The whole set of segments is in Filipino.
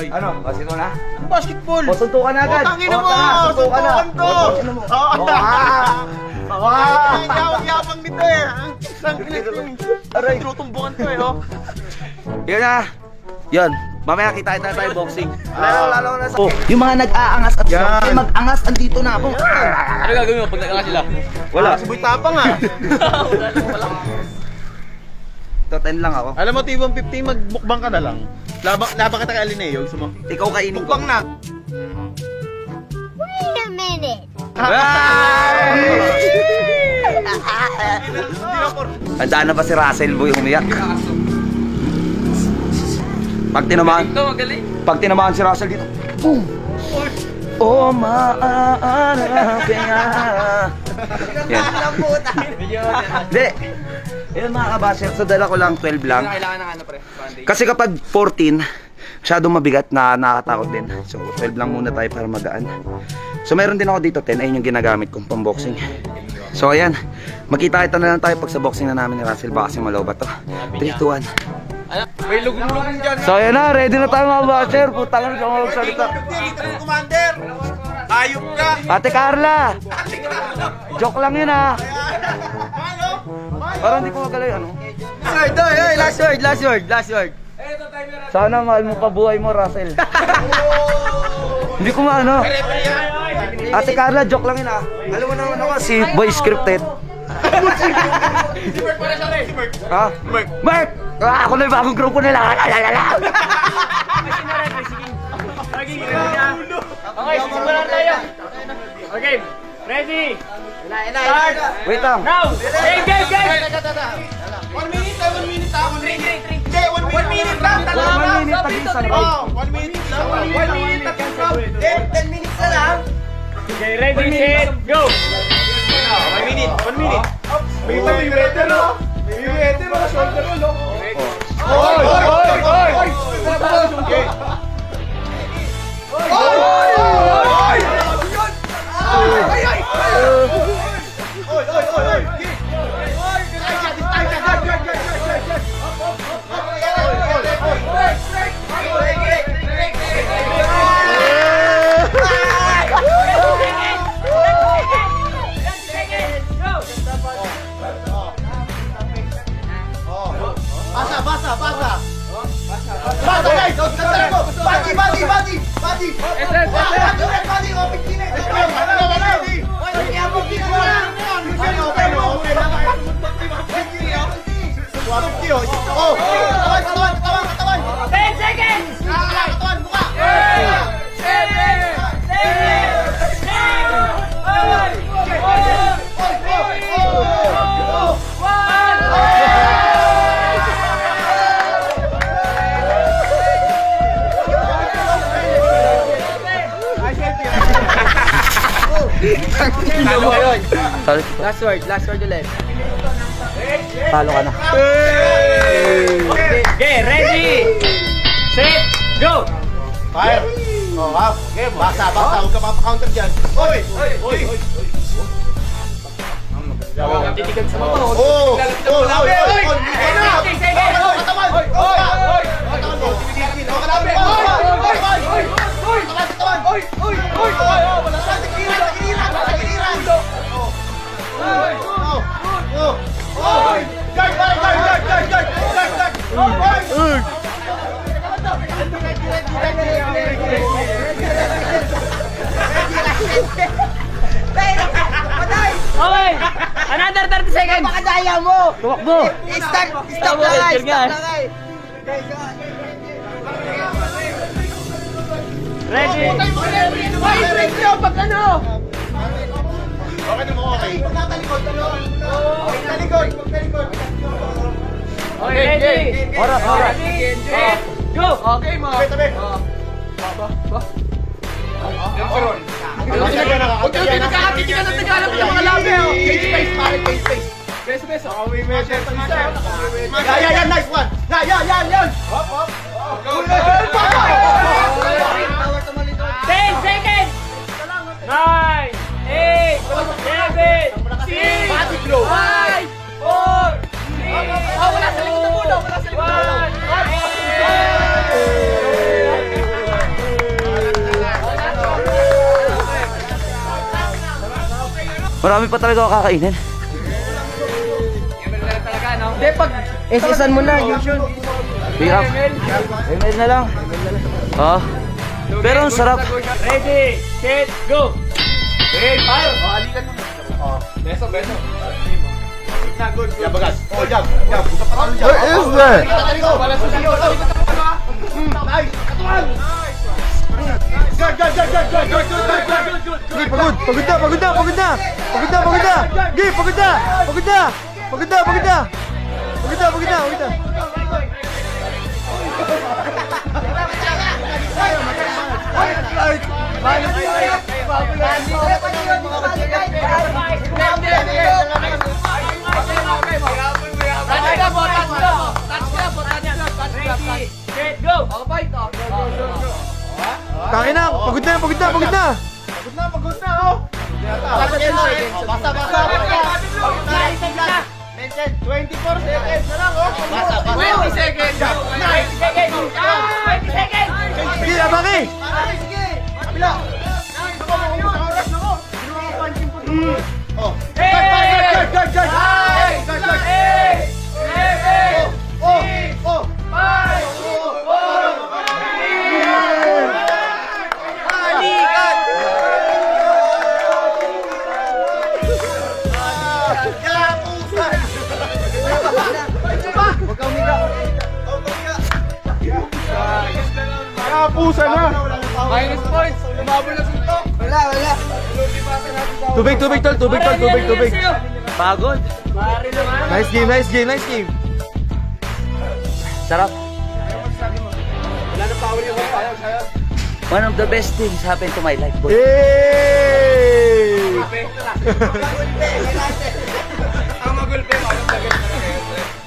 Ano? Sino na? Basketball! O, suntukan na agad! Tangina mo! Suntukan na! Suntukan to! Yawang-yawang nito eh! Aray! Tutumbukan to eh, oh! Yun na! Yun! Mamaya kita tayo boxing. Lalo na sa... Yung mga nag-aangas at mag-angas, andito na ako. Ano gagawin mo pag nag-angas sila? Wala. Suboy tapang ah! Ito, 10 lang ako. Alam mo, T150, magbukbang ka na lang. Labang kita kay Alineo, gusto mo? Ikaw kainin ko. Bukbang na! Wait a minute. Handaan na pa si Russell Boy umiyak. Pag tinamaan si Russell dito. Boom! Oh, maaaarap kaya. Yan. Hindi. Yan mga kabasher, so dala ko lang 12 lang. Kasi kapag 14, masyadong mabigat na nakakatakot din. So 12 lang muna tayo para magaan. So meron din ako dito 10, ayun yung ginagamit kong pang boxing. So ayan, magkita-kita na lang tayo pag sa boxing na namin ni Russell. Baka kasi malobat to. 3, 2, 1. May lugong-lugong dyan! So ayan na, ready na tayo mga basher. Putang na siya magsalita. Dito ng commander! Ayop ka! Ate Carla! Joke lang yun ah. Parang hindi ko magalay ano. Last word! Sana mahal mo pa buhay mo, Russell. Hindi ko maano. Ate Carla, joke lang yun ah. Alam mo naman ako, si Boy Scripted. Si Bert pala siya rin! Si Bert! Ha? Bert! Ako na yung bagong grupo nila. Okay, simulan tayo. Okay, ready? Start! Wait lang. Now! Game! 1 minute ha! 1 minute ha! 1 minute! Hindi! 1 minute lang! 1 minute tag-isang round. 1 minute lang! 1 minute tag-isang round! 10 minutes na lang! Okay, ready, set, go! 1 minute! 1 minute! May weather no! May weather no! Shoulder roll no! Oy! Basa guys! Body! Oh! Katawan! 10 seconds! Katawan! Buka! 7, 6, 5, 4, 3, 2, 1. Last word ulit. Talo ka na. Okay, ready, set, go! Fire! Oh, ha? Game, basa. Huwag ka mapaka-counter dyan. Oy! Titigan sa mga. Oh! Okay! Another 30 seconds! Pakadaya mo! Tumakbo! Stop na guys! Ready? Pag ano? Okay na mo, okay. Pagkatalikod. Okay, ready? Oras. Set, go! Okay, mga. Tabi. Huwag kayo pinagkakatikigan ng Tagalog ng mga labi. Cage space, pare, cage space. Space. We measure to isa. Yan, nice one. Yan. Hop. Go. 10 seconds! 9, 8, 7, 6, 5, 4, 3, Wala sa likod ng ulo. 1, Marami pa talaga ako kakainin. Hindi, pag isisan mo na, yun. Hirap. ML na lang. Oh. Pero ang sarap. Ready, set, go! Hey, fire! O, halikan mo. O, beso. Na, good. Jab, bagas. O, jab. Buka pa talo jab. What is that? Taliko. Bala sa siyo. Nice. Katuan. Guard. Sige, pagod. Pagod na. Sige, pagod na. Tangin na, pagod na. Pagod na, oh. Basta. Mention, 24 seconds na lang, oh. Basta. 20 seconds. 20 seconds! Sige, abang Sige. Kabila. Oh. Pusa na. Minus points. Umabol na suntok. Wala. Tubig, tol. Tubig. Pagod. Pare naman. Nice game. Sarap. Wala na power yung sayang. One of the best things happened to my life, boy. Hey! Ang magulpe,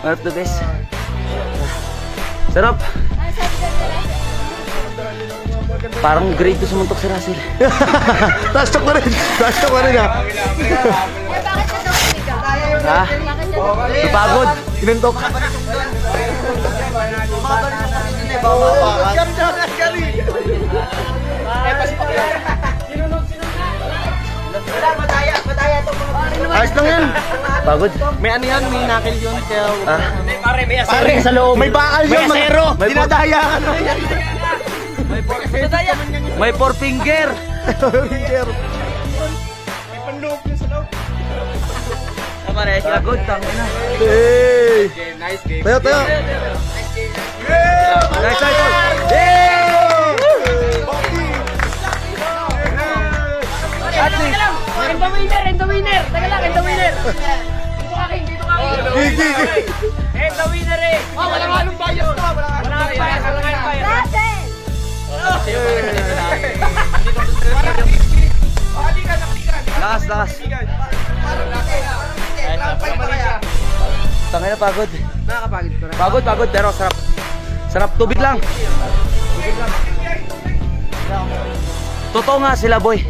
One of the best. Sarap. Parang grade 2 sumuntok si Russell. Taas talk na rin ah. Bakit ka daw sumigaw? Ha? Napagod. Kinuntok. Ayos lang yan. Pagod. May ano yan, may knuckle yun. Kaya... Pare, may asero. Pare, sa loob. May bakal yun. May asero. Dinadaya ka na. May four finger. Tama na, pagod. Tangina. Hey! Nice game. Tayo. Nice. And the winner. Taga lang, and the winner. Dito ka, King. And the winner eh. Wala nga nung bias to. Wala nga bias. Russell! Lakas. Tangina, pagod. Pagod pero sarap. Sarap, tubig lang. Totoo nga sila, boy.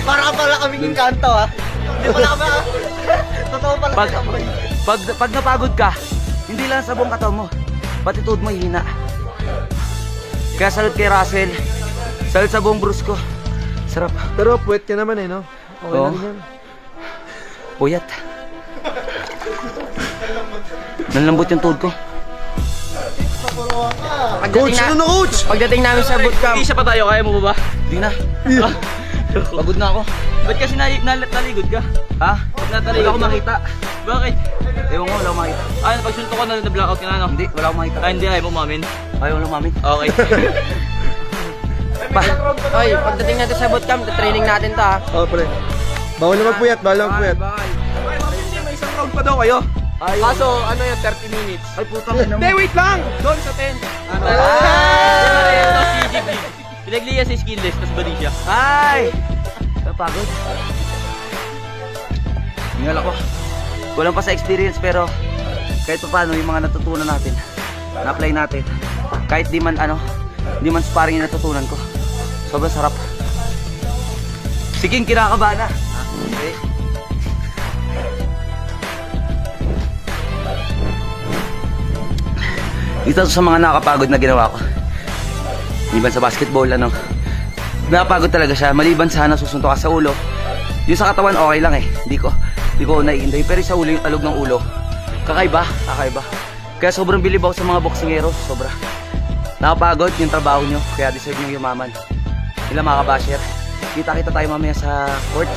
Para pala kaming kanto, ha? Hindi pala kami, totoo pala Pag napagod ka, hindi lang sa buong katawan mo, pati tuhod mo hihina. Kaya salute kay Russell. Salute sa buong Brusco. Sarap. Pero puwet ka naman eh, no? Okay Oo. lang yan. Puyat. Nalambot yung tuhod ko. Coach, ano na coach? Pagdating namin sa bootcamp. Isa pa tayo, kaya mo ba? Hindi na. Pagod na ako. Ba't kasi naligod ka? Ha? Pag nataligod wala akong makita. Bakit? Ewan ko, wala akong makita. Ay, pagsunto ko na blackout ka na, no? Hindi, wala akong makita. Ay, hindi, ayaw mo mamin. Ayaw mo mamin? Okay. Oy, pagdating natin sa bootcamp, training natin to ha. Oh, pre. Bawal na magpuyat. May isang round pa daw kayo. Kaso, ano yung 30 minutes? Ay, putang ina mo. Hindi, wait lang! Doon sa 10. Ano? Pinagliya sa skillless, tas bali siya. Ay! Napagod. Hingal ako. Walang pa sa experience pero kahit pa paano yung mga natutunan natin, na-apply natin. Kahit di man sparring yung natutunan ko. Sobrang sarap. Si King kinakabahan na. Okay. Isa sa mga nakakapagod na ginawa ko. Maliban sa basketball, nakapagod talaga siya. Maliban sa nasusuntok ka sa ulo, Yung sa katawan, okay lang eh. Hindi ko naiinday. Pero sa ulo, yung talog ng ulo, kakaiba. Kaya sobrang bilib ako sa mga boksingero. Sobra. Nakapagod yung trabaho nyo. Kaya deserve nyo yumaman. Sila mga kabasher. Kita tayo mamaya sa court.